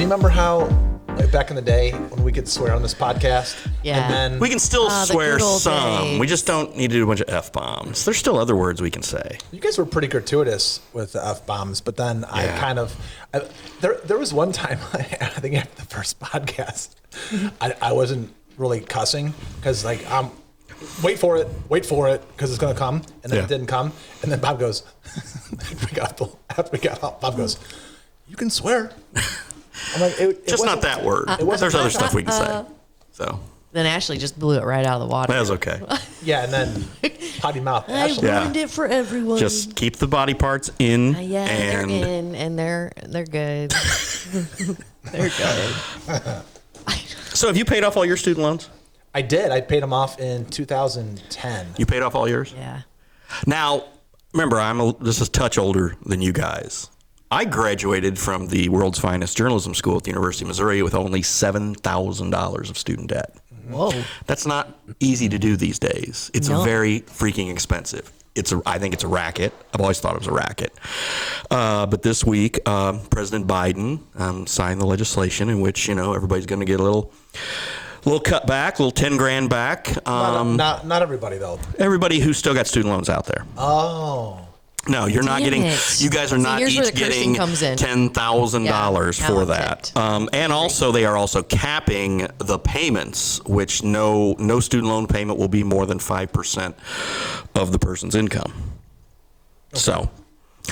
Do you remember how back in the day when we could swear on this podcast? Yeah. And then We can still swear some. days. We just don't need to do a bunch of F-bombs. There's still other words we can say. you guys were pretty gratuitous with the F-bombs, but then there was one time, I think after the first podcast, I wasn't really cussing because wait for it, because it's going to come. And then it didn't come. And then Bob goes, after we got off, Bob goes, you can swear. I'm like, Just not that word. There's other stuff we can say. So Then Ashley just blew it right out of the water. that was okay. Yeah, and then potty mouth. I Ashley. ruined it for everyone. Just keep the body parts in. Yeah, and they're in, and they're good. They're good. So have you paid off all your student loans? I did. I paid them off in 2010. You paid off all yours? Yeah. Now, remember, this is a touch older than you guys. I graduated from the world's finest journalism school at the University of Missouri with only $7,000 of student debt. Whoa. That's not easy to do these days. It's very freaking expensive. I think it's a racket. I've always thought it was a racket. But this week, President Biden signed the legislation in which, everybody's going to get a little cut back, a little 10 grand back. Not everybody though. Everybody who's still got student loans out there. Oh. No, you're not getting. You guys are not here's where each the cursing getting comes in. $10,000 Yeah, for now that. I'm And also, they are also capping the payments, which no student loan payment will be more than 5% of the person's income. Okay. So,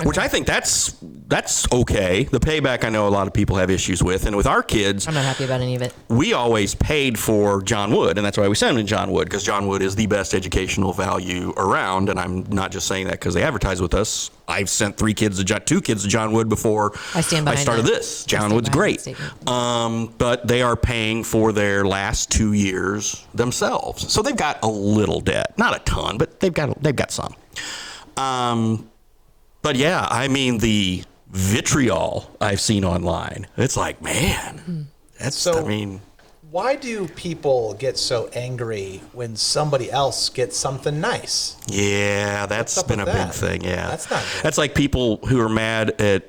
which I think that's okay. The payback, I know a lot of people have issues with, and with our kids, I'm not happy about any of it. we always paid for John Wood, and that's why we sent them to John Wood, because John Wood is the best educational value around. And I'm not just saying that because they advertise with us. I've sent two kids to John Wood before I started this. John Wood's great. But they are paying for their last 2 years themselves, so they've got a little debt, not a ton, but they've got some. But yeah, I mean, the vitriol I've seen online, it's like, man, why do people get so angry when somebody else gets something nice? Yeah, that's been a big thing. Yeah, that's not good. That's like people who are mad at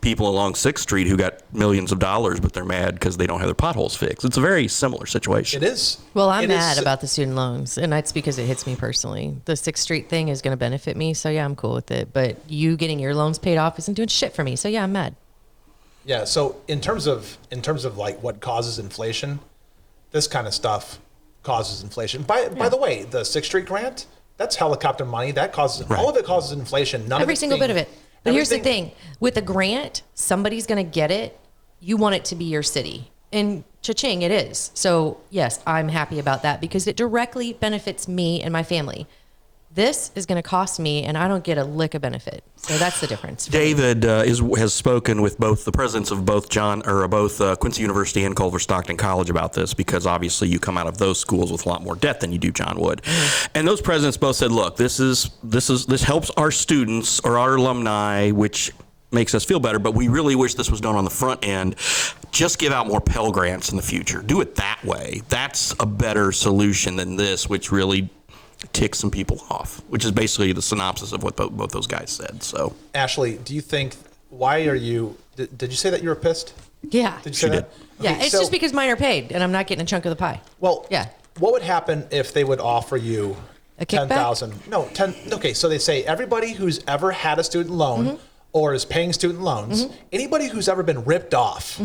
people along 6th Street who got millions of dollars, but they're mad because they don't have their potholes fixed. It's a very similar situation. It is. Well, I'm mad about the student loans, and that's because it hits me personally. The 6th Street thing is going to benefit me, so yeah, I'm cool with it. But you getting your loans paid off isn't doing shit for me, so yeah, I'm mad. Yeah. So in terms of like what causes inflation, this kind of stuff causes inflation. By the way, the 6th Street grant, that's helicopter money. That causes all of it causes inflation. Every single bit of it. But here's the thing. With a grant, somebody's going to get it. You want it to be your city. And cha-ching, it is. So, yes, I'm happy about that because it directly benefits me and my family. This is going to cost me, and I don't get a lick of benefit. So that's the difference. David has spoken with both the presidents of both Quincy University and Culver Stockton College about this, because obviously you come out of those schools with a lot more debt than you do John Wood. Mm-hmm. And those presidents both said, look, this helps our students or our alumni, which makes us feel better, but we really wish this was done on the front end. Just give out more Pell Grants in the future. Do it that way. That's a better solution than this, which really tick some people off, which is basically the synopsis of what both those guys said. So, Ashley, do you think, why are you, did you say that you were pissed? Yeah. Did you say that? Yeah, it's just because mine are paid and I'm not getting a chunk of the pie. Well, yeah. What would happen if they would offer you a kickback? 10,000? No, 10. Okay, so they say everybody who's ever had a student loan or is paying student loans, anybody who's ever been ripped off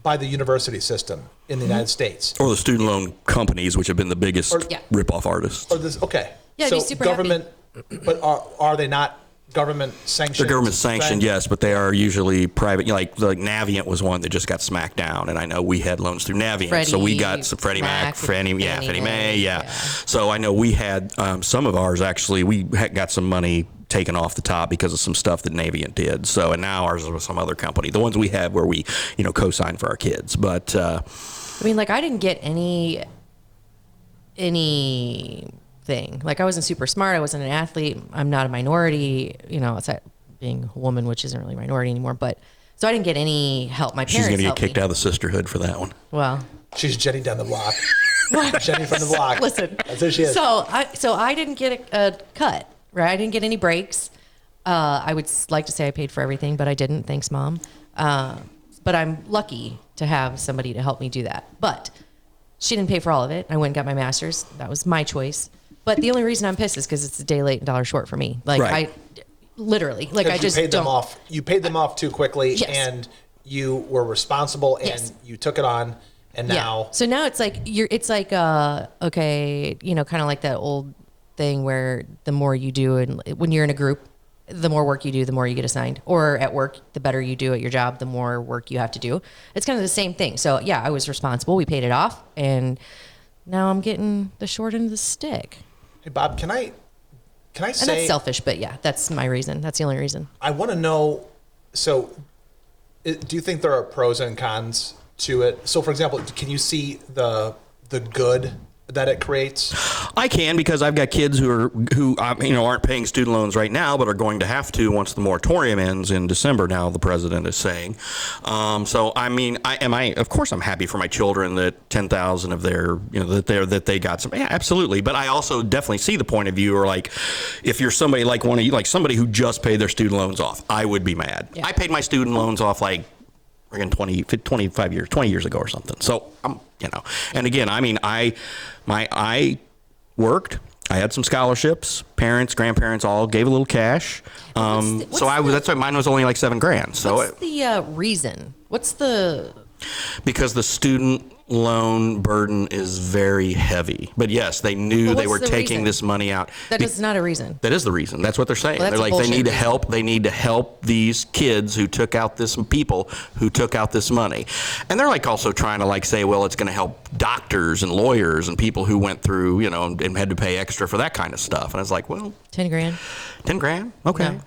by the university system in the United States. Or the student loan companies, which have been the biggest rip-off artists. Or this, okay. Yeah, so be super government, happy. But are they not government sanctioned? They're government sanctioned, yes, but they are usually private. Like Navient was one that just got smacked down, and I know we had loans through Navient, so we got some Freddie Mac, Fannie Mae, yeah. So I know we had some of ours actually. We got some money taken off the top because of some stuff that Navient did. So, and now ours is with some other company. The ones we have where we, co-sign for our kids. But I mean, I didn't get anything. Like, I wasn't super smart. I wasn't an athlete. I'm not a minority. Outside being a woman, which isn't really a minority anymore. But so I didn't get any help. My parents. She's gonna get kicked out of the sisterhood for that one. Well, she's Jenny down the block. Jenny from the block. Listen, that's who she is. So I didn't get a cut. Right, I didn't get any breaks. I would like to say I paid for everything, but I didn't. Thanks, Mom. but I'm lucky to have somebody to help me do that. But she didn't pay for all of it. I went and got my master's. That was my choice. But the only reason I'm pissed is because it's a day late and $1 short for me. Like Right. literally, like I just paid them don't. off. You paid them off too quickly, Yes. and you were responsible, and Yes. you took it on. And now, So now it's like it's like okay, kind of like that old thing where the more you do, and when you're in a group, the more work you do, the more you get assigned. Or at work, the better you do at your job, the more work you have to do. It's kind of the same thing. So yeah, I was responsible. We paid it off, and now I'm getting the short end of the stick. hey Bob, can I say? And that's selfish, but yeah, that's my reason. That's the only reason. I want to know. So, do you think there are pros and cons to it? So, for example, can you see the good that it creates? I can, because I've got kids who aren't paying student loans right now, but are going to have to once the moratorium ends in December. Now the president is saying. So I mean, of course I'm happy for my children that 10,000 of their that they got some. Yeah, absolutely. But I also definitely see the point of view, or like if you're somebody like one of you, like somebody who just paid their student loans off, I would be mad. Yeah. I paid my student loans off like 20 years ago or something. So and again, I mean, I worked. I had some scholarships. Parents, grandparents all gave a little cash. That's why mine was only like $7,000. So what's the reason? What's the? Because the student loan burden is very heavy. But yes, they knew they were taking this money out. That is not a reason. That is the reason. That's what they're saying. Well, they're like, bullshit. they need to help these kids who took out this money. And they're like also trying to like say, well, it's going to help doctors and lawyers and people who went through, and had to pay extra for that kind of stuff. And I was like, well, $10,000. $10,000. Okay. No.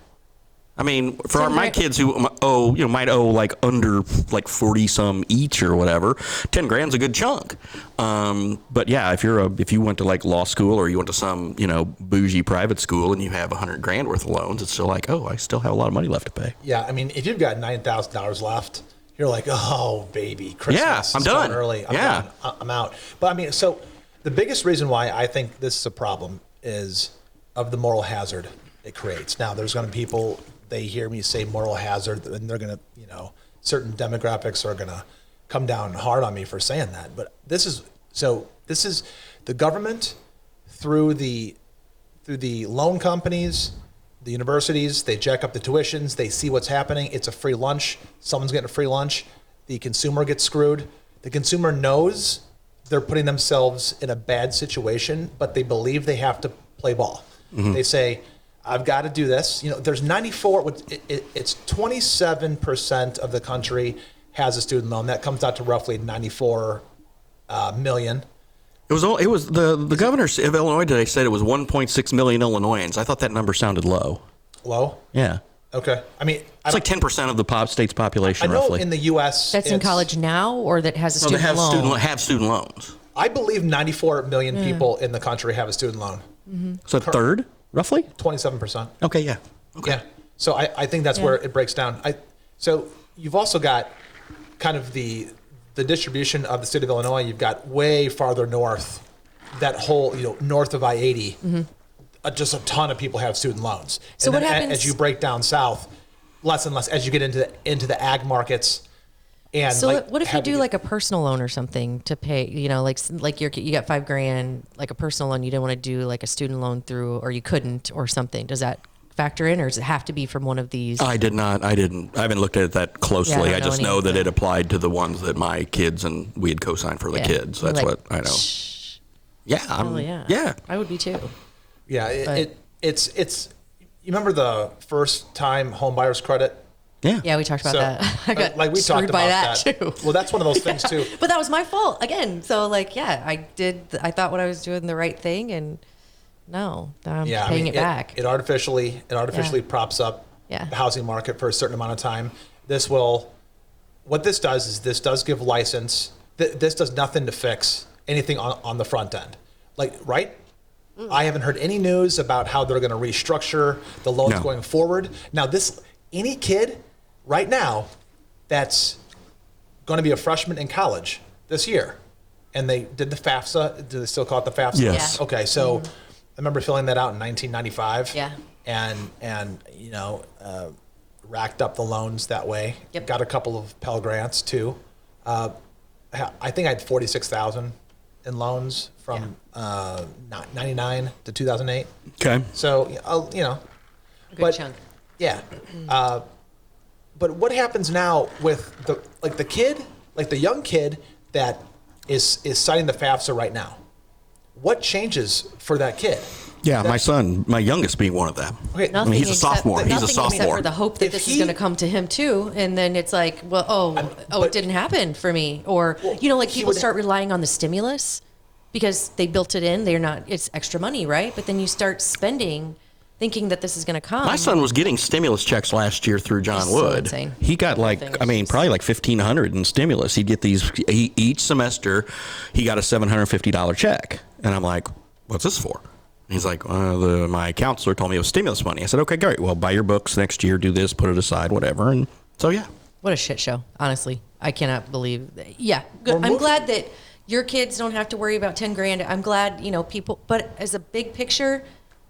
I mean, for my kids who might owe like under like 40 some each or whatever, $10,000's a good chunk. But yeah, if you went to like law school, or you went to some bougie private school and you have $100,000 worth of loans, it's still like, oh, I still have a lot of money left to pay. Yeah, I mean, if you've got $9,000 left, you're like, oh baby, Christmas. Yeah, I'm done. Early. I'm Yeah. done. I'm out. But I mean, so the biggest reason why I think this is a problem is of the moral hazard it creates. Now, there's going to be people. They hear me say moral hazard, and they're going to, certain demographics are going to come down hard on me for saying that. But this is the government through the loan companies, the universities. They jack up the tuitions. They see what's happening. It's a free lunch. Someone's getting a free lunch. The consumer gets screwed. The consumer knows they're putting themselves in a bad situation, but they believe they have to play ball. Mm-hmm. They say, I've got to do this. There's 94. It's 27% of the country has a student loan. That comes out to roughly 94 million. It was the governor of Illinois today said it was 1.6 million Illinoisans. I thought that number sounded low. Low? Yeah. Okay. I mean, it's like 10% of the state's population. I know roughly. in the U.S. That's in college now, or that has a student loan. Have student loans. I believe 94 million people in the country have a student loan. Mm-hmm. So a third. Roughly? 27%. Okay, yeah. Okay. Yeah. So I think that's where it breaks down. So you've also got kind of the distribution of the state of Illinois. You've got way farther north, that whole, north of I-80, mm-hmm. Just a ton of people have student loans. So and what happens? As you break down south, less and less as you get into the ag markets. And so what if you do like a personal loan or something to pay, you got $5,000, like a personal loan, you didn't want to do like a student loan through, or you couldn't or something. Does that factor in, or does it have to be from one of these? I didn't. I haven't looked at it that closely. I just know that it applied to the ones that my kids and we had co-signed for the kids. That's what I know. Yeah. Yeah. I would be too. Yeah. It's you remember the first time home buyer's credit? Yeah, we talked about that. I got we screwed talked by about that too. Well, that's one of those things too. But that was my fault again. So I thought what I was doing the right thing, and no, I'm paying it back. It artificially props up the housing market for a certain amount of time. What this does is this does give license. This does nothing to fix anything on the front end. Right? I haven't heard any news about how they're going to restructure the loans going forward. Now, any kid right now that's going to be a freshman in college this year, and they did the FAFSA. Do they still call it the FAFSA? Yes. Yeah. Okay, so I remember filling that out in 1995. Yeah. And racked up the loans that way. Yep. Got a couple of Pell Grants too. I think I had 46,000 in loans from 99 to 2008. Okay. So you know, A good chunk. yeah. But what happens now with the kid, like the young kid that is citing the FAFSA right now? What changes for that kid? Yeah, my son, my youngest being one of them. Okay, I mean, he's a sophomore. He's a Nothing except sophomore. for the hope that If this is he- going to come to him too, and then it's like, well, it but- didn't happen for me, or like he people would- start relying on the stimulus because they built it in. It's extra money, right? But then you start spending, thinking that this is going to come. My son was getting stimulus checks last year through John It's so Wood. insane. He got probably like $1,500 in stimulus. He'd get these each semester. He got a $750 check, and I'm like, "What's this for?" And he's like, "My counselor told me it was stimulus money." I said, "Okay, great. Well, buy your books next year. Do this. Put it aside. Whatever." And so yeah. What a shit show, honestly. I cannot believe that. Yeah, good. I'm glad that your kids don't have to worry about 10 grand. I'm glad, people, but as a big picture,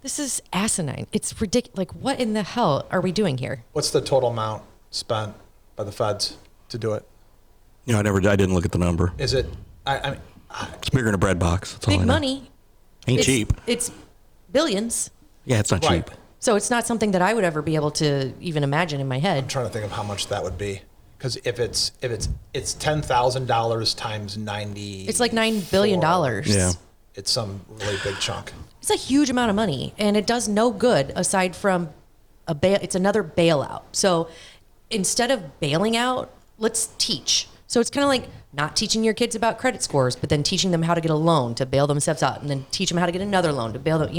this is asinine. It's ridiculous. Like, what in the hell are we doing here? What's the total amount spent by the feds to do it? I didn't look at the number. Is it? I mean, It's bigger than a bread box. That's all I Big know. money. Ain't It's- cheap. It's billions. Yeah, it's not Right. cheap. So it's not something that I would ever be able to even imagine in my I'm head. trying to think of how much that would be. Because if it's $10,000 times 90, It's like $9 billion. Yeah. it's some really big chunk. It's a huge amount of money, and it does no good aside from it's another bailout. So instead of bailing out, let's teach. So it's kind of like not teaching your kids about credit scores, but then teaching them how to get a loan to bail themselves out, and then teach them how to get another loan to bail them.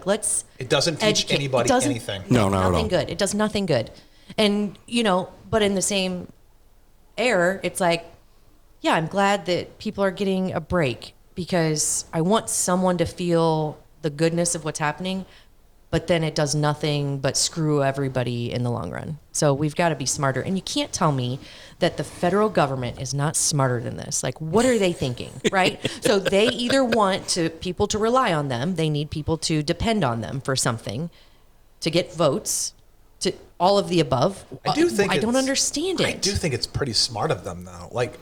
Let's. It doesn't teach educate. anybody It doesn't- anything. No, not at nothing all. good. It does nothing good. And but in the same air, it's like, yeah, I'm glad that people are getting a break because I want someone to feel the goodness of what's happening, but then it does nothing but screw everybody in the long run. So we've got to be smarter. And you can't tell me that the federal government is not smarter than this. Like, what are they thinking, right? So they either want people to rely on them, they need people to depend on them for something, to get votes, to all of the above. I do think I don't it's- understand it. I do think it's pretty smart of them, though. Like,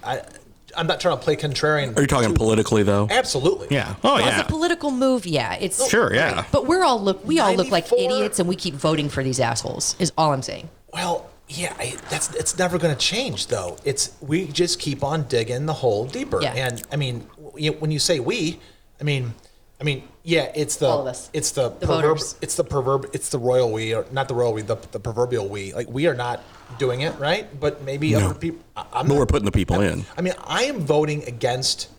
I'm not trying to play contrarian. Are you talking politically though? Absolutely. Yeah. Oh As yeah. a political move, yeah, it's Sure, yeah. But we all look like 94 idiots, and we keep voting for these assholes. Is all I'm saying. Well, yeah, it's never going to change, though. We just keep on digging the hole deeper. Yeah. And I mean, when you say we, I mean, yeah, it's the All of us. it's the voters. it's the royal we, or not the royal we, the proverbial we. Like, we are not doing it right, but maybe other people. But we're putting the people in. I mean, I am voting against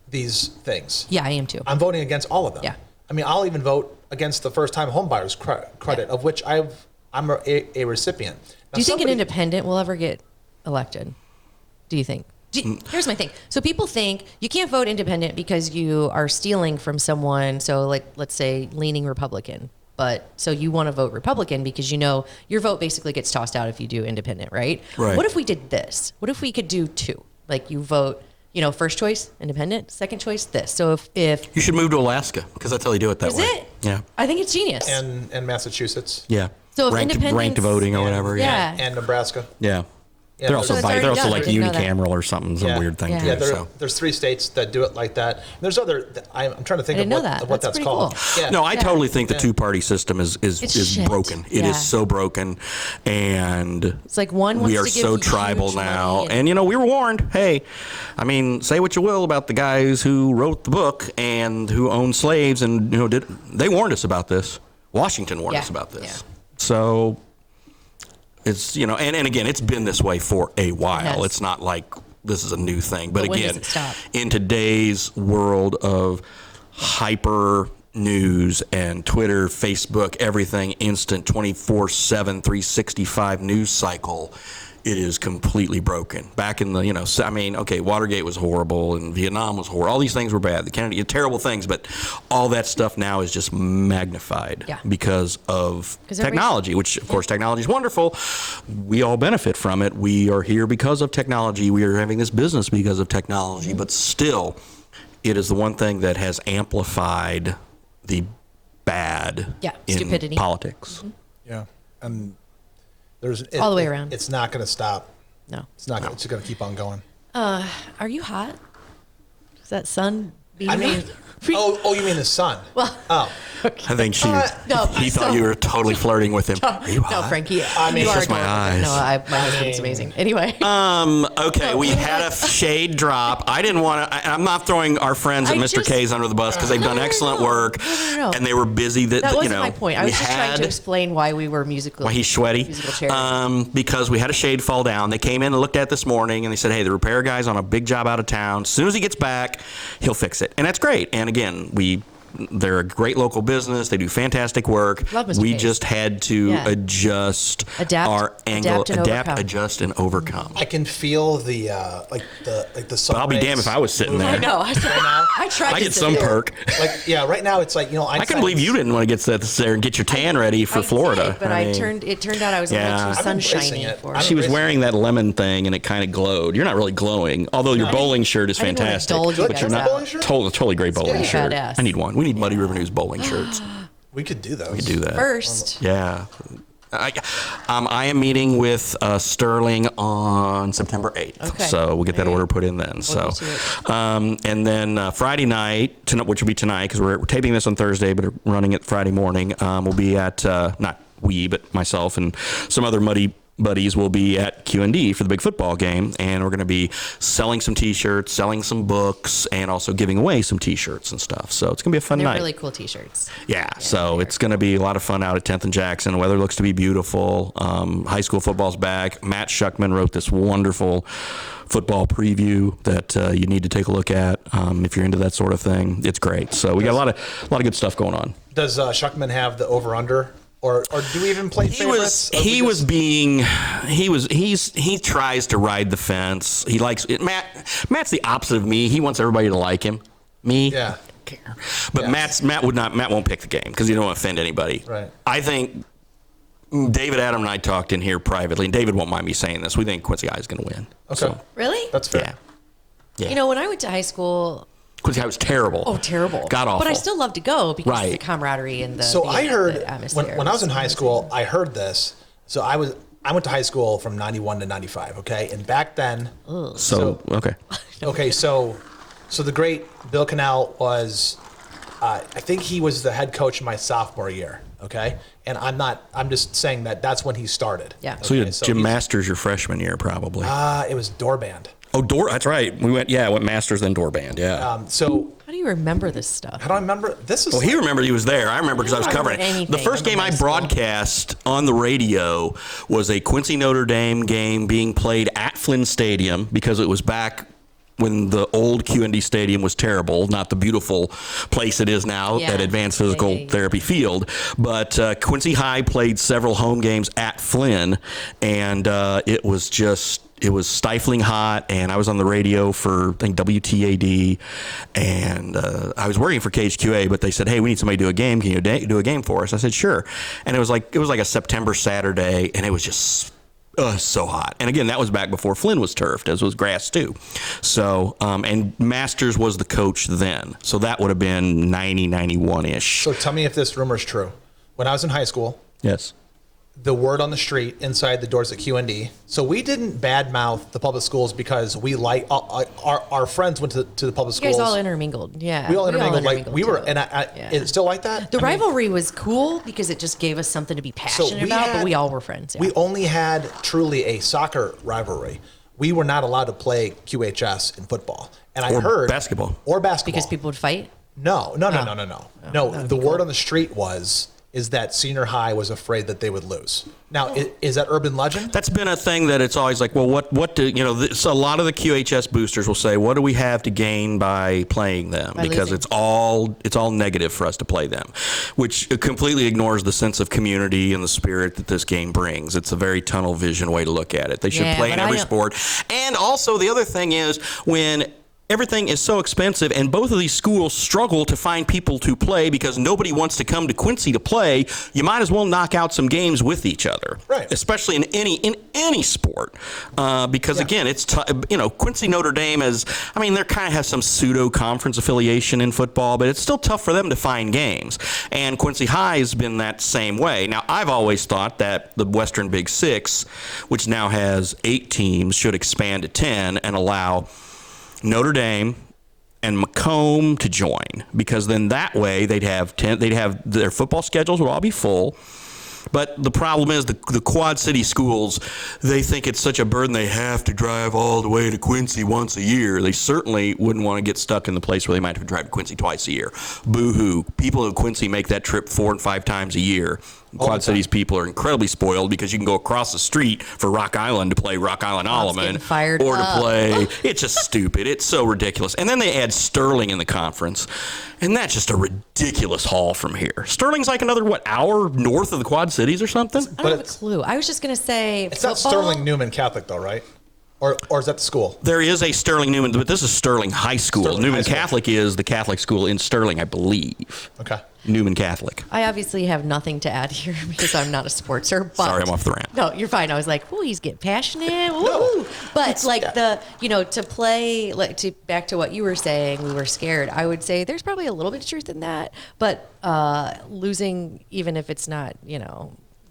these things. Yeah, I am too. I'm voting against all of them. Yeah. I mean, I'll even vote against the first-time homebuyers credit, of which I'm a recipient. Now, Do you think an independent will ever get elected? Do you think? Here's my thing. So people think you can't vote independent because you are stealing from someone. So, like, let's say leaning Republican. But so you want to vote Republican because your vote basically gets tossed out if you do independent, right? Right. What if we did this? What if we could do two? Like, you vote, first choice independent, second choice this. So if You should move to Alaska because that's how they do it that is way. it? Yeah. I think it's genius. and Massachusetts Yeah. So if ranked independents- voting or whatever. Yeah. and Nebraska. Yeah. Yeah, They're also there's- So it's they're already also done. like I didn't know that. unicameral or something, some Yeah. weird thing Yeah. too. Yeah, so. there's 3 states that do it like that. And there's other. I'm trying to think I of didn't know what, that. of what That's that's pretty called. cool. Yeah. No, I totally think the two-party system is shit. broken. It is Yeah. so broken, and It's like one we wants are to give so huge tribal money now. and- And we were warned. Hey, I mean, say what you will about the guys who wrote the book and who owned slaves, and they warned us about this. Washington warned Yeah. us about this. Yeah. So it's and again, it's been this way for a while. has. It's not like this is a new thing. But When does again, it stop? in today's world of hyper news and Twitter, Facebook, everything instant 24/7 365 news cycle, it is completely broken. Back in the, okay, Watergate was horrible and Vietnam was horrible. All these things were bad. The Kennedy, terrible things, but all that stuff now is just magnified Yeah. because of 'Cause every- technology, which of course technology is wonderful. We all benefit from it. We are here because of technology. We are having this business because of technology, but still, it is the one thing that has amplified the bad Yeah, in stupidity. politics. Yeah, and all the way around. It's not going to stop. No. It's not. It's going to keep on going. Are you hot? Is that sun beaming? I mean, you mean the sun? Well, I think he thought you were totally flirting with him. Are you hot? No, Frankie. I mean, you are just my eyes. No, my husband's amazing. Anyway. Okay, we had a shade drop. I didn't want to. I'm not throwing our friends at Mr. K's under the bus because they've done excellent work, and they were busy. That wasn't my point. I was just trying to explain why we were musical. Why he's sweaty? Musical chairs. Because we had a shade fall down. They came in and looked at it this morning, and they said, "Hey, the repair guy's on a big job out of town. As soon as he gets back, he'll fix it." And that's great. And again, they're a great local business. They do fantastic work. Love Mr. We Case. just had to adjust our angle, adjust, and overcome. I can feel the sun. But I'll be damned if I was sitting there. I know. I tried. I get some perk. Right now it's like I can believe you didn't want to get there and get your tan ready for Florida. But it turned out I was a little too sunshiny for it. She was wearing that lemon thing and it kind of glowed. You're not really glowing, although your bowling shirt is fantastic. But you're not totally great bowling shirt. Badass. I need one. We need Muddy River News bowling shirts. We could do those. We could do that. First. Yeah. I am meeting with Sterling on September 8th. Okay. So we'll get that order put in then. And then Friday night, which will be tonight, because we're taping this on Thursday, but running it Friday morning, we'll be at, not we, but myself and some other Muddy buddies will be at Q&D for the big football game, and we're going to be selling some T-shirts, selling some books, and also giving away some T-shirts and stuff. So it's going to be a fun night. They're really cool T-shirts. Yeah, so it's going to be a lot of fun out at 10th and Jackson. The weather looks to be beautiful. High school football's back. Matt Schuckman wrote this wonderful football preview that you need to take a look at if you're into that sort of thing. It's great. So we got a lot of good stuff going on. Does Schuckman have the over/under? Or do we even play favorites? He tries to ride the fence. He likes it. Matt's the opposite of me. He wants everybody to like him. Me, yeah. Care. But Matt won't pick the game because he don't want to offend anybody. Right. I think David, Adam, and I talked in here privately, and David won't mind me saying this. We think Quincy High is going to win. Okay. So, really? That's fair. Yeah. When I went to high school, Quincy High was terrible. Oh, terrible. God awful. But I still love to go because of the camaraderie and the I heard atmosphere. when I was in high school, I heard this. So I went to high school from 91 to 95, okay? And back then okay. Okay, so the great Bill Cannell was I think he was the head coach my sophomore year, okay? And I'm just saying that's when he started. Yeah. So you had Jim Masters your freshman year probably. It was door band. Oh, that's right. We went Masters, then door band, yeah. So how do you remember this stuff? How do I remember? This is. Well, he remembered he was there. I remember because I was covering it. The first game I broadcast on the radio was a Quincy Notre Dame game being played at Flynn Stadium because it was back when the old Q&D Stadium was terrible, not the beautiful place it is now at Advanced Physical Therapy Field. But Quincy High played several home games at Flynn, and it was stifling hot, and I was on the radio for, I think, WTAD, and I was working for KHQA, but they said, hey, we need somebody to do a game. Can you do a game for us? I said, sure. And it was like a September Saturday, and it was just so hot. And again, that was back before Flynn was turfed, as was grass too. So, and Masters was the coach then. So that would have been 90, 91-ish. So tell me if this rumor is true. When I was in high school, yes, the word on the street inside the doors at Q&D. So we didn't badmouth the public schools because we like our friends went to the public schools. You guys all intermingled, yeah. We all intermingled. Like we were, and it's still like that. The rivalry was cool because it just gave us something to be passionate about. But we all were friends. Yeah. We only had truly a soccer rivalry. We were not allowed to play QHS in football, and I heard basketball because people would fight. No. The word on the street is that senior high was afraid that they would lose. Now, is that urban legend? That's been a thing that it's always like, well, what do, so a lot of the QHS boosters will say, what do we have to gain by playing them? Because it's all negative for us to play them, which completely ignores the sense of community and the spirit that this game brings. It's a very tunnel vision way to look at it. They should play in every sport. And also the other thing is when everything is so expensive, and both of these schools struggle to find people to play because nobody wants to come to Quincy to play. You might as well knock out some games with each other, right? Especially in any sport, because again, it's Quincy Notre Dame is. I mean, they kind of have some pseudo conference affiliation in football, but it's still tough for them to find games. And Quincy High has been that same way. Now, I've always thought that the Western Big Six, which now has 8 teams, should expand to 10 and allow Notre Dame and Macomb to join, because then that way they'd have their football schedules would all be full. But the problem is the Quad City schools, they think it's such a burden they have to drive all the way to Quincy once a year. They certainly wouldn't want to get stuck in the place where they might have to drive to Quincy twice a year. Boo-hoo. People in Quincy make that trip 4 and 5 times a year. Quad Cities people are incredibly spoiled because you can go across the street for Rock Island to play Rock Island Alleman, or to play. It's just stupid. It's so ridiculous. And then they add Sterling in the conference, and that's just a ridiculous haul from here. Sterling's like another hour north of the Quad Cities or something. I don't have a clue. I was just gonna say it's not Sterling Newman Catholic though, right? Or is that the school? There is a Sterling Newman, but this is Sterling High School. Sterling Newman High School. Catholic is the Catholic school in Sterling, I believe. Okay. Newman Catholic. I obviously have nothing to add here because I'm not a sportser. But Sorry, I'm off the rant. No, you're fine. I was like, "Ooh, he's getting passionate." Ooh. No. But like to play, back to what you were saying, we were scared. I would say there's probably a little bit of truth in that. But losing, even if it's not,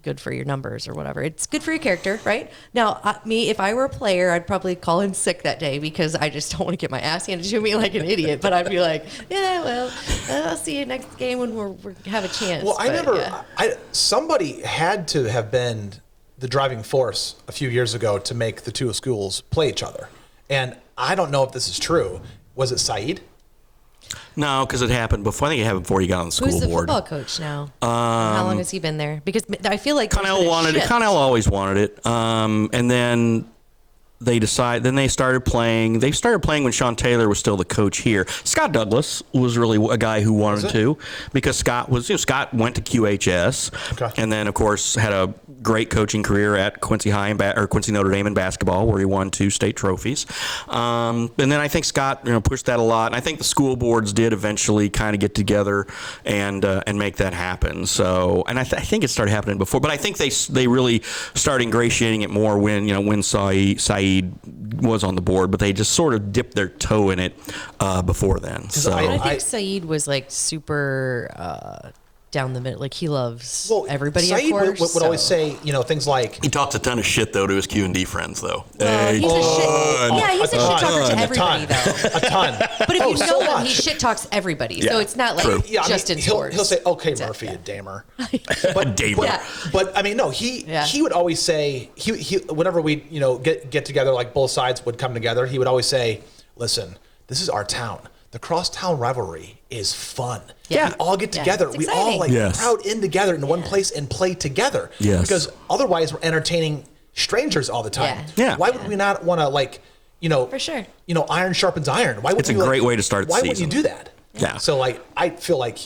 good for your numbers or whatever, it's good for your character, right? Now, if I were a player, I'd probably call in sick that day because I just don't want to get my ass handed to me like an idiot. But I'd be like, yeah, well, I'll see you next game when we have a chance. Well, somebody had to have been the driving force a few years ago to make the two schools play each other. And I don't know if this is true. Was it Saeed? No, because it happened before. I think it happened before you got on the school board. Who's the football coach now? How long has he been there? Because I feel like Connell wanted it. Connell always wanted it. And then they started playing. They started playing when Sean Taylor was still the coach here. Scott Douglas was really a guy who wanted to, because Scott went to QHS, and then of course had a great coaching career at Quincy High or Quincy Notre Dame in basketball, where he won 2 state trophies. And then I think Scott pushed that a lot, and I think the school boards did eventually kind of get together and make that happen. So, and I think it started happening before, but I think they really started ingratiating it more when Saeed was on the board, but they just sort of dipped their toe in it before then. So I think Saeed was like super down the middle. Like he loves everybody. Saeed of course, would always say things like, he talks a ton of shit though to his Q&D friends though. He's a shit talker to everybody though. A ton. But if you know him, he shit talks everybody. So it's not like just in sports. He'll say, "Okay, Murphy, a damer." But damer. But I mean, no. He would always say he whenever we get together, like both sides would come together. He would always say, "Listen, this is our town. The crosstown rivalry is fun. Yeah. We all get together. We all crowd in together in one place and play together. Yes. Because otherwise we're entertaining strangers all the time. Yeah. Why would we not want to for sure. Iron sharpens iron. Why would It's a great way to start the season. Why would you do that? Yeah. So I feel like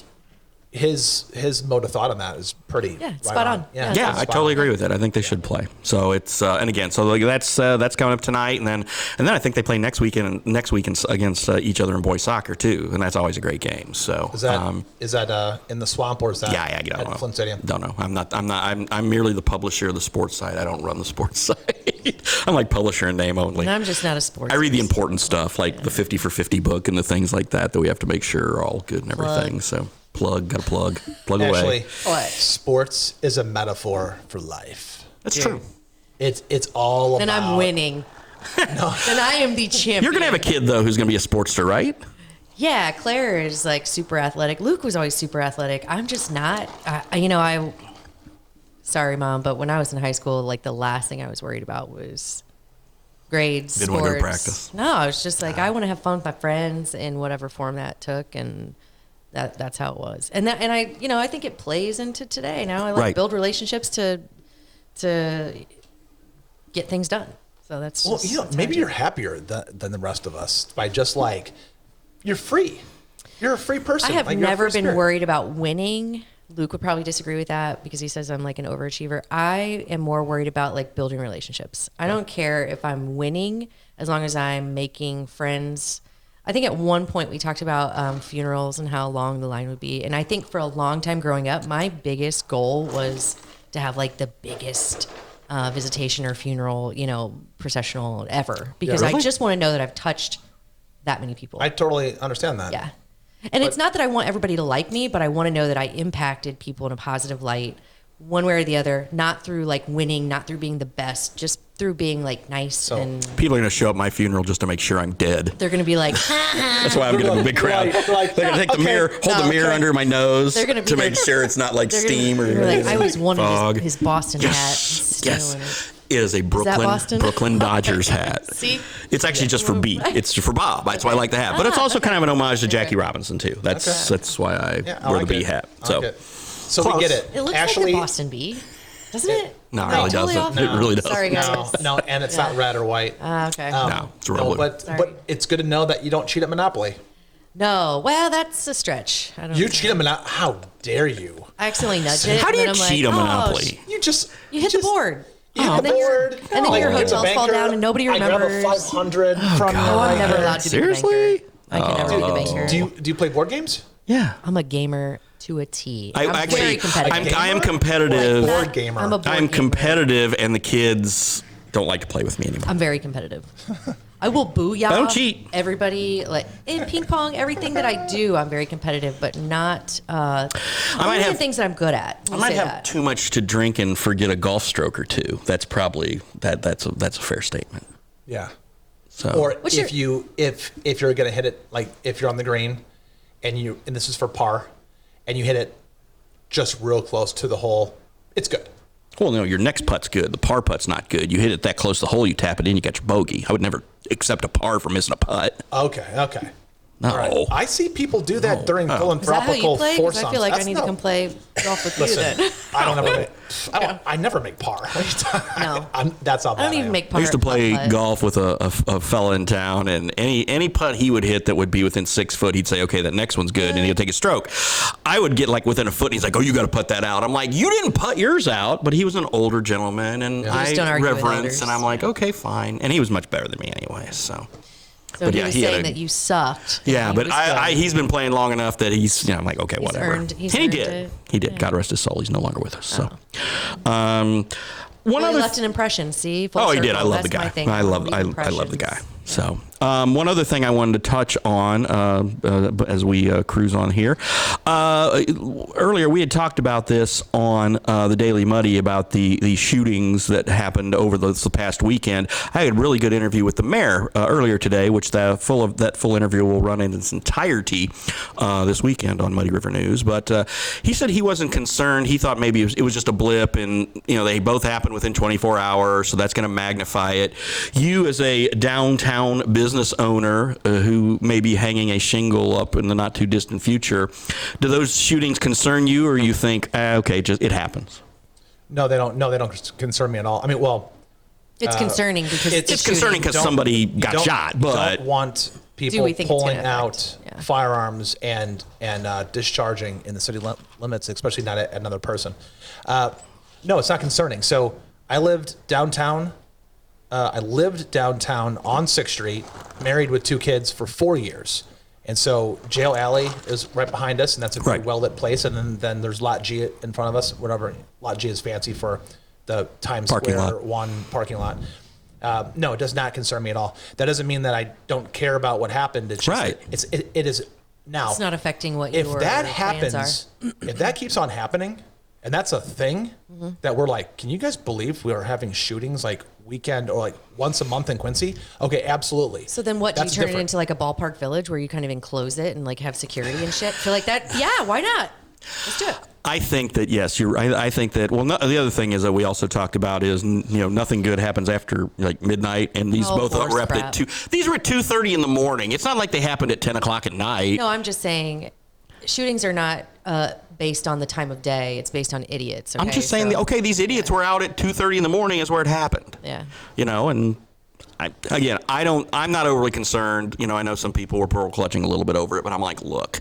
his mode of thought on that is pretty spot on. Yeah, I totally agree with it. I think they should play. So it's and again, so that's coming up tonight, and then I think they play next weekend against each other in boys soccer too, and that's always a great game. So is that in the swamp, or is that at Flint Stadium? Don't know. I'm merely the publisher of the sports site. I don't run the sports site. I'm like publisher in name only. And I'm just not a sports. I read the important stuff like the 50 for 50 book and the things like that we have to make sure are all good and everything. So. Plug away. Actually, sports is a metaphor for life. That's true. It's all about. Then I'm winning. No. Then I am the champion. You're gonna have a kid though who's gonna be a sportster, right? Yeah, Claire is like super athletic. Luke was always super athletic. I'm just not. Sorry, Mom, but when I was in high school, like the last thing I was worried about was grades, Didn't sports. want to go to practice. No, I was just like, I want to have fun with my friends in whatever form that took, and that's how it was. And I think it plays into today. Now I build relationships to get things done. So that's maybe you're happier than the rest of us by just like you're free. You're a free person. I have never been worried about winning. Luke would probably disagree with that because he says I'm like an overachiever. I am more worried about like building relationships. I don't care if I'm winning as long as I'm making friends. I think at one point we talked about funerals and how long the line would be. And I think for a long time growing up, my biggest goal was to have like the biggest visitation or funeral, processional ever. Because I just want to know that I've touched that many people. I totally understand that. Yeah. And it's not that I want everybody to like me, but I want to know that I impacted people in a positive light, one way or the other, not through like winning, not through being the best, just through being like nice. And people are going to show up at my funeral just to make sure I'm dead. They're going to be like, that's why I'm going to have a big crowd. They're going to take the mirror, hold the mirror under my nose to make sure it's not like steam or like, I was one fog. of his Boston hat. Yes. It is a Brooklyn Dodgers hat. See? It's actually just for B. It's for Bob. That's why I like the hat. But it's also kind of an homage to Jackie Robinson too. That's why I wear the B hat. So we get it. It looks like the Boston B, doesn't it? No, it really doesn't. It really doesn't. Sorry, guys. No, and it's not red or white. Okay. No, it's real blue. But it's good to know that you don't cheat at Monopoly. No, well, that's a stretch. I don't You know. cheat at Monopoly? How dare you? I accidentally nudge it. How do you and then cheat I'm at like, Monopoly? You hit the board. You hit the board. And then your hotels fall down and nobody remembers. I grab a 500 from the I'm never allowed to be the banker. Seriously? I can never be the banker. Do you play board games? Yeah. I'm a gamer to a T. I'm very competitive. I am competitive. Board gamer. I'm a board I'm gamer. competitive, and the kids don't like to play with me anymore. I'm very competitive. I will boo y'all. I don't cheat. Everybody, like in ping pong, everything that I do, I'm very competitive, but not. I might have things that I'm good at. I might have too much to drink and forget a golf stroke or two. That's probably that's a fair statement. Yeah. So Or if you're gonna hit it, like if you're on the green, and this is for par, and you hit it just real close to the hole, it's good. well, no, your next putt's good. The par putt's not good. You hit it that close to the hole, you tap it in, you got your bogey. I would never accept a par for missing a putt. Okay. No. Right. I see people do that during philanthropical Is that how you play? 'Cause I feel like I need to come play golf with you then. I never make par. No. That's not bad. I don't even make par. I used to play putt. golf with a fella in town, and any putt he would hit that would be within 6 foot, he'd say, okay, that next one's good, and he'd take a stroke. I would get like within a foot, and he's like, oh, you got to putt that out. I'm like, you didn't putt yours out, but he was an older gentleman, and I reverence, and I'm like, okay, fine. And he was much better than me anyway, so. So but he was saying that you sucked. Yeah, but he's been playing long enough that he's, I'm like, okay, whatever. He did. He did. God rest his soul. He's no longer with us. So, one other left an impression. See, full he did. I love That's the guy. my thing. I love the guy. So, one other thing I wanted to touch on as we cruise on here. Earlier, we had talked about this on the Daily Muddy about the shootings that happened over the past weekend. I had a really good interview with the mayor earlier today, which that full interview will run in its entirety this weekend on Muddy River News. But he said he wasn't concerned. He thought maybe it was just a blip, and they both happened within 24 hours, so that's going to magnify it. You, as a downtown business owner who may be hanging a shingle up in the not too distant future, do those shootings concern you, or you think, okay, just it happens? No, they don't. No, they don't concern me at all. I mean, well, it's concerning because it's concerning because somebody got shot. But you don't want people pulling out firearms and discharging in the city limits, especially not at another person. No, it's not concerning. So I lived downtown. On 6th Street, married with 2 kids for 4 years. And so Jail Alley is right behind us, and that's a very well-lit place. And then there's Lot G in front of us, whatever. Lot G is fancy for the Times Square 1 parking lot. No, it does not concern me at all. That doesn't mean that I don't care about what happened. It's just, it is now. It's not affecting what your If that plans happens, are. if that keeps on happening, and that's a thing that we're like, can you guys believe we are having shootings like weekend or like once a month in Quincy? Okay, absolutely. So then what, do you turn it into like a ballpark village where you kind of enclose it and like have security and shit? Feel like that? Yeah, why not? Let's do it. I think that, yes, you're right. I think that, the other thing is that we also talked about is, nothing good happens after like midnight, and these both were up at 2. These were at 2:30 in the morning. It's not like they happened at 10 o'clock at night. No, I'm just saying shootings are not based on the time of day. It's based on idiots. Okay? I'm just saying, these idiots were out at 2:30 in the morning is where it happened. Yeah. And I'm not overly concerned. I know some people were pearl clutching a little bit over it, but I'm like, look,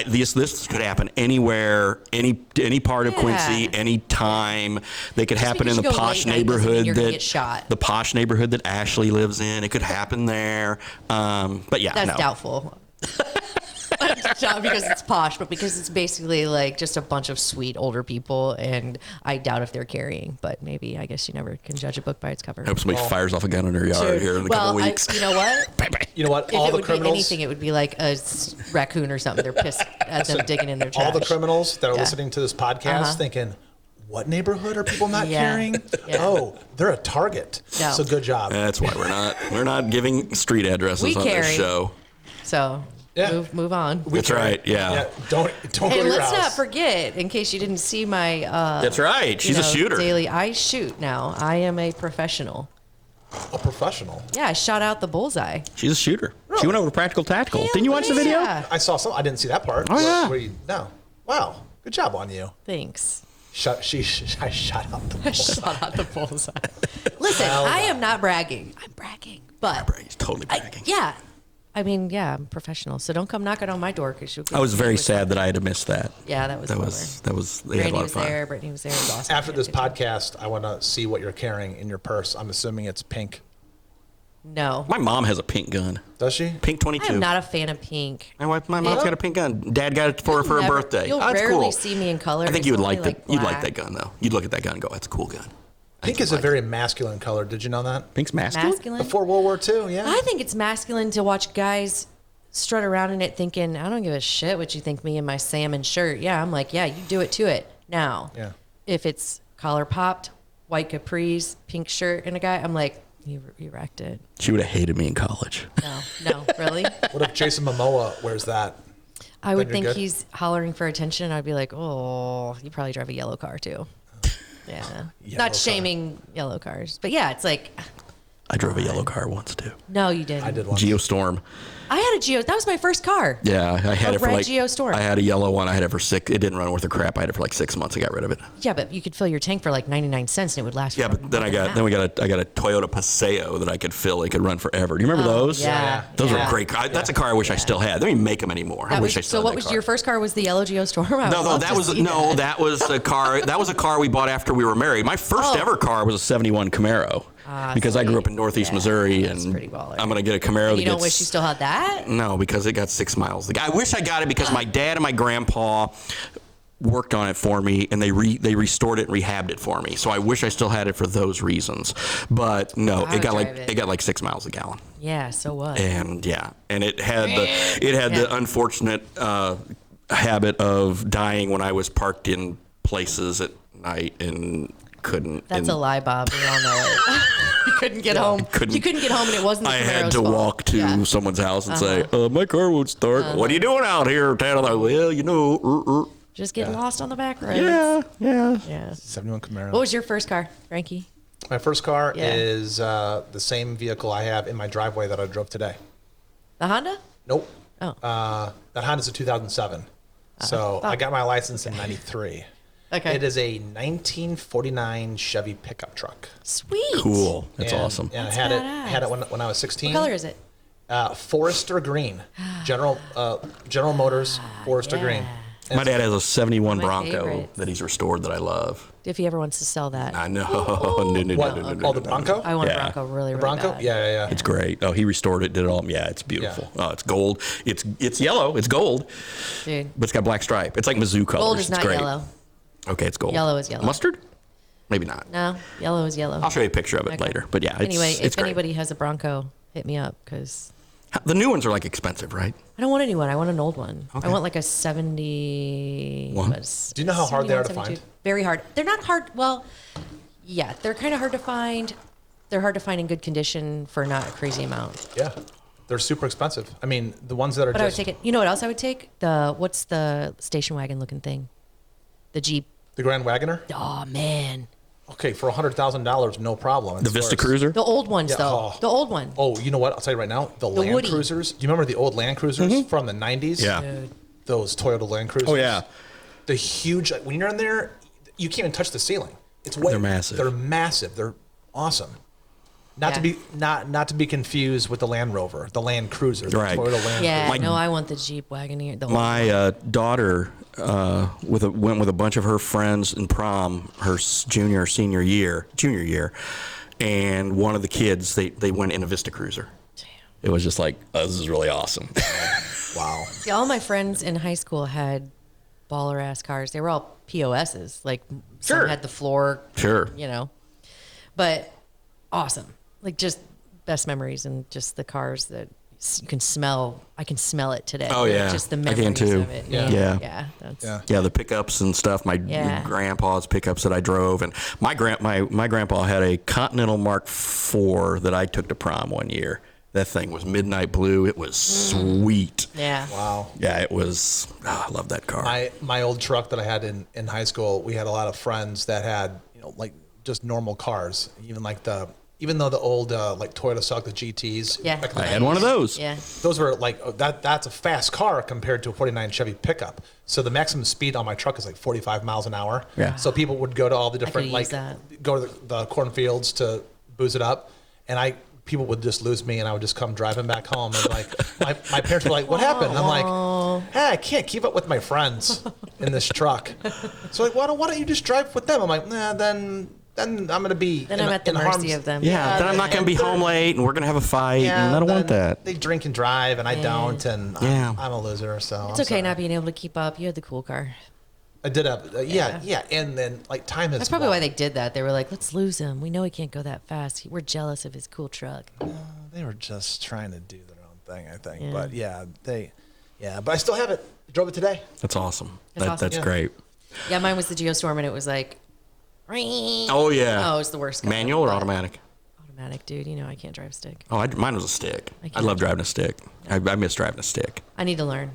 this could happen anywhere, any part of Quincy, any time. They could happen in the posh neighborhood the posh neighborhood that Ashley lives in. It could happen there. But yeah, that's doubtful. Not because it's posh, but because it's basically like just a bunch of sweet older people, and I doubt if they're carrying. But maybe, I guess you never can judge a book by its cover. I hope somebody fires off a gun in their yard here in a couple weeks. You know what? You know what? If it would be anything, it would be like a raccoon or something. They're pissed at them digging in their trash. All the criminals that are listening to this podcast thinking, what neighborhood are people not carrying? Oh, they're a target. No. So good job. That's why we're not giving street addresses on this show. So move on. That's right. Yeah. Don't go to your let's house. not forget, in case you didn't see my. That's right. She's a shooter. Daily, I shoot now. I am a professional. A professional? Yeah, I shot out the bullseye. She's a shooter. Really? She went over to Practical Tactical. Didn't you watch the video? I saw some. I didn't see that part. Oh yeah. No. Wow. Good job on you. Thanks. I shot out the bullseye. Shot out the bullseye. Listen, I am not bragging. I'm bragging, but he's totally bragging. I mean, I'm professional, so don't come knocking on my door. I was very sad that I had to miss that. Yeah, that was. Randy was there. Brittany was there. It was awesome. After this podcast, I want to see what you're carrying in your purse. I'm assuming it's pink. No. My mom has a pink gun. Does she? Pink 22. I'm not a fan of pink. My mom's got a pink gun. Dad got it for her birthday. You'll rarely see me in color. I think you would like that. You'd like that gun though. You'd look at that gun and go, "That's a cool gun." Pink is a very masculine color. Did you know that? Pink's masculine. Before World War II, yeah. I think it's masculine to watch guys strut around in it thinking, I don't give a shit what you think me in my salmon shirt. Yeah, I'm like, yeah, you do it to it. Now, if it's collar popped, white capris, pink shirt, and a guy, I'm like, you wrecked it. She would have hated me in college. No, really? What if Jason Momoa wears that? I would think he's hollering for attention. I'd be like, oh, you probably drive a yellow car too. Yeah. Not shaming yellow cars. But yeah, it's like. I drove a yellow car once too. No, you didn't. I did once. Geostorm. I had a Geo. That was my first car. Yeah, I had it for like. Geostorm. I had a yellow one. I had it for 6. It didn't run worth a crap. I had it for like 6 months. I got rid of it. Yeah, but you could fill your tank for like 99 cents and it would last. Yeah, but then I got a Toyota Paseo that I could fill. It could run forever. Do you remember those? Yeah. Those were great. That's a car I wish I still had. They don't even make them anymore. I wish I still had. So what was your first car? Was the yellow Geostorm? That was a car. That was a car we bought after we were married. My first ever car was a '71 Camaro. Because I grew up in Northeast Missouri, and I'm going to get a Camaro. And you don't wish you still had that? No, because it got 6 miles. I wish I got it because my dad and my grandpa worked on it for me, and they restored it and rehabbed it for me. So I wish I still had it for those reasons. But no, it got like 6 miles a gallon. Yeah, so what? And it had the unfortunate habit of dying when I was parked in places at night and couldn't. That's a lie, Bob. We all know it. You couldn't get home. You couldn't get home, and it wasn't the Camaro's I had to walk to someone's house and say, my car won't start. What are you doing out here, Ted? I'm like, well, just getting lost on the back roads. Yeah. 71 Camaro. What was your first car, Frankie? My first car is the same vehicle I have in my driveway that I drove today. The Honda? Nope. Oh. That Honda's a 2007. So I got my license in 93. Okay. It is a 1949 Chevy pickup truck. Sweet. Cool. That's awesome. And I had it when I was 16. What color is it? Forester green. General Motors Forester green. And my dad has a 71 Bronco Bronco that he's restored that I love. If he ever wants to sell that. I know. No, the Bronco? I want a Bronco really Bronco? bad. Yeah. It's great. Oh, he restored it, did it all. Yeah, it's beautiful. Yeah. Oh, it's gold. It's yellow. It's gold. Dude. But it's got black stripe. It's like Mizzou colors. Gold is not yellow. Okay, it's gold. Yellow is yellow. Mustard? Maybe not. No, yellow is yellow. I'll show you a picture of it later. But yeah, if great. anybody has a Bronco, hit me up because the new ones are like expensive, right? I don't want a new one. I want an old one. Okay. I want like a 70. Do you know how hard they are to find? Very hard. They're not hard. Well, yeah, they're kind of hard to find. They're hard to find in good condition for not a crazy amount. Yeah. They're super expensive. I mean, the ones that are I would take it. You know what else I would take? What's the station wagon looking thing? The Jeep. The Grand Wagoner? Oh, man. Okay, for $100,000, no problem. The Vista Cruiser? The old ones, though. The old one. Oh, you know what? I'll tell you right now. The Land Woody. Cruisers. Do you remember the old Land Cruisers from the 90s? Yeah. Dude. Those Toyota Land Cruisers. Oh, yeah. The huge, when you're in there, you can't even touch the ceiling. They're massive. They're massive. They're awesome. Not to be confused with the Land Rover, the Land Cruiser, the Right. Toyota Land Yeah, Cruiser. no, I want the Jeep Wagoneer. My daughter went with a bunch of her friends in prom her junior year, and one of the kids they went in a Vista Cruiser. Damn. It was just like, oh, this is really awesome. Wow. See, all my friends in high school had baller ass cars. They were all POSs. Like some had the floor. Sure. But awesome. Like just best memories and just the cars that you can smell. I can smell it today. Oh yeah, just the I memories can too. of it. Yeah. Yeah. The pickups and stuff. My grandpa's pickups that I drove, and my grandpa had a Continental Mark IV that I took to prom one year. That thing was midnight blue. It was sweet. Yeah. Wow. Yeah, it was. Oh, I love that car. My old truck that I had in high school, we had a lot of friends that had like just normal cars, even though the old like Toyota sucked, the GTs. Yeah. I had one of those. Yeah. Those were like that's a fast car compared to a 49 Chevy pickup. So the maximum speed on my truck is like 45 miles an hour. Yeah. So people would go to all the different go to the cornfields to booze it up, and people would just lose me, and I would just come driving back home, and like my parents were like, "What happened?" I'm like, "Hey, I can't keep up with my friends in this truck." So like, why don't you just drive with them? I'm like, nah, then I'm gonna be. Then I'm at the mercy of them. Yeah, then I'm not going to be home late, and we're going to have a fight, and I don't want that. They drink and drive, and I don't, and I'm a loser, so it's okay not being able to keep up. You had the cool car. I did have, and then like time has. That's probably why they did that. They were like, let's lose him. We know he can't go that fast. We're jealous of his cool truck. They were just trying to do their own thing, I think. But but I still have it. I drove it today. That's awesome. Awesome. That's great. Yeah, mine was the Geostorm, and it was like, oh yeah. Oh, it's the worst car. Manual or automatic? Automatic, dude. I can't drive a stick. Oh, mine was a stick. I love driving a stick. I miss driving a stick. I need to learn.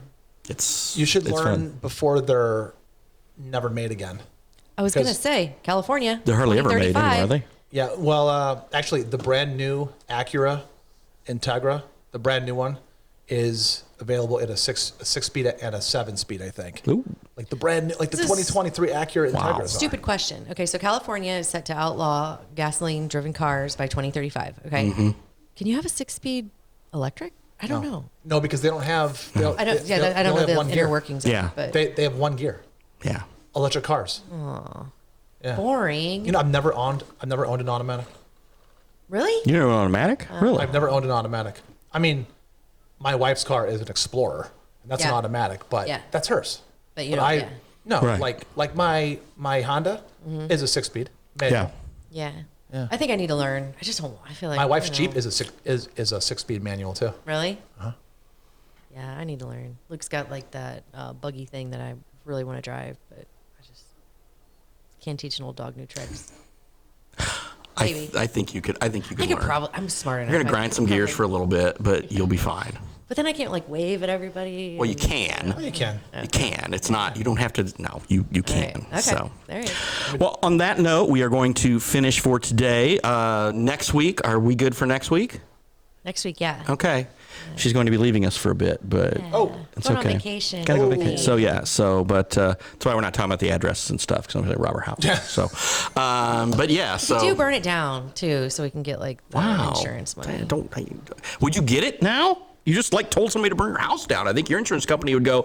You should learn fun. before they're never made again. I was going to say, California. They're hardly ever made anymore, are they? Yeah, well, actually, the brand new Acura Integra, the brand new one, is available in a six speed and a 7-speed, I think. Ooh. Like the brand new, like the 2023 Acura Integras. Stupid question. Okay, so California is set to outlaw gasoline-driven cars by 2035. Okay, can you have a 6-speed electric? I don't know. No, because they don't have. I don't know the inner workings. Yeah. But They have one gear. Yeah. Electric cars. Yeah. Boring. I've never owned an automatic. Really? You know an automatic? Really? I've never owned an automatic. I mean, my wife's car is an Explorer, and that's an automatic, but that's hers. But you don't. No, Right. like my Honda is a 6-speed. manual. Yeah. Yeah. I think I need to learn. I just don't. I feel like My wife's Jeep is a 6-speed manual too. Really? Yeah, I need to learn. Luke's got like that buggy thing that I really want to drive, but I just can't teach an old dog new tricks. Maybe. I think you could. I think you could. I could learn. probably. I'm smart enough. You're gonna grind some gears for a little bit, but you'll be fine. But then I can't like wave at everybody. Well, you can. You can. You can. It's not. You don't have to. No, you can. Okay. So. There you go. Well, on that note, we are going to finish for today. Next week, are we good for next week? Next week, yeah. Okay. She's going to be leaving us for a bit, but it's Going okay. on vacation. Gotta go vacation. So yeah. So, but that's why we're not talking about the addresses and stuff because I'm going to rob her house. So, but yeah. So We do burn it down too, so we can get like the insurance money. Would you get it now? You just like told somebody to burn your house down. I think your insurance company would go,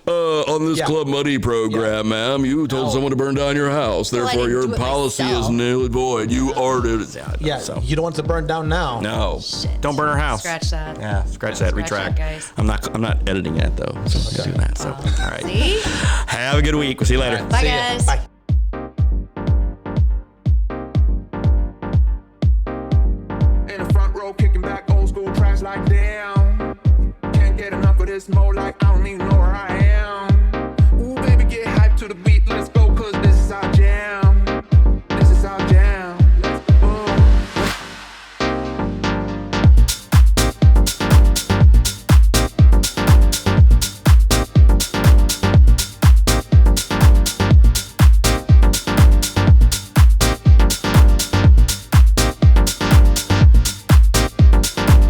on this Club Money program, ma'am, you told someone to burn down your house. Therefore, your policy is null and void. You ordered it. You don't want it to burn down now. No. Shit. Don't burn our house. Scratch that. Yeah, scratch that. Retract. that, guys. I'm not editing that though. So I'm doing that. So all right. See? Have a good week. We'll see you later. Bye, guys. Bye. In the front row, kicking back old school tracks like damn. Can't get enough of this mode, like I don't even know where I am. Ooh, baby, get hyped to the beat, let's go, cause this is our jam. This is our jam. Let's go.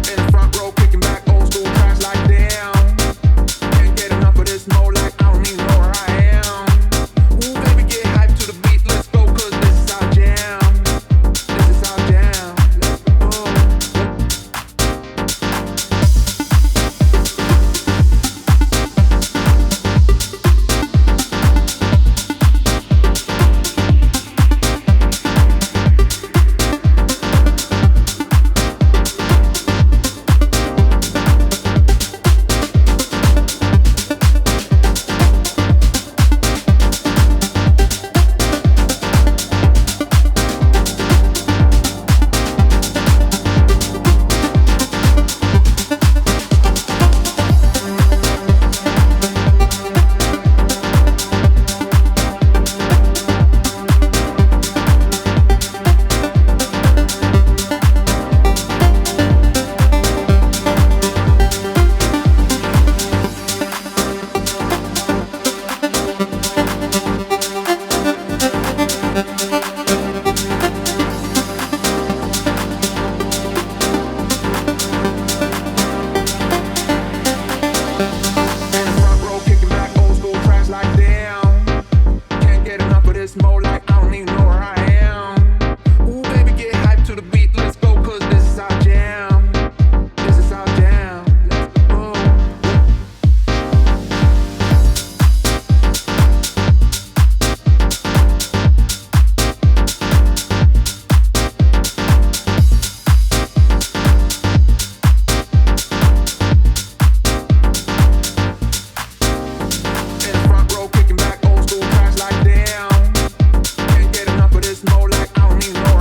In the front row, kicking back old school tracks like damn. Can't get enough of this mode. even know where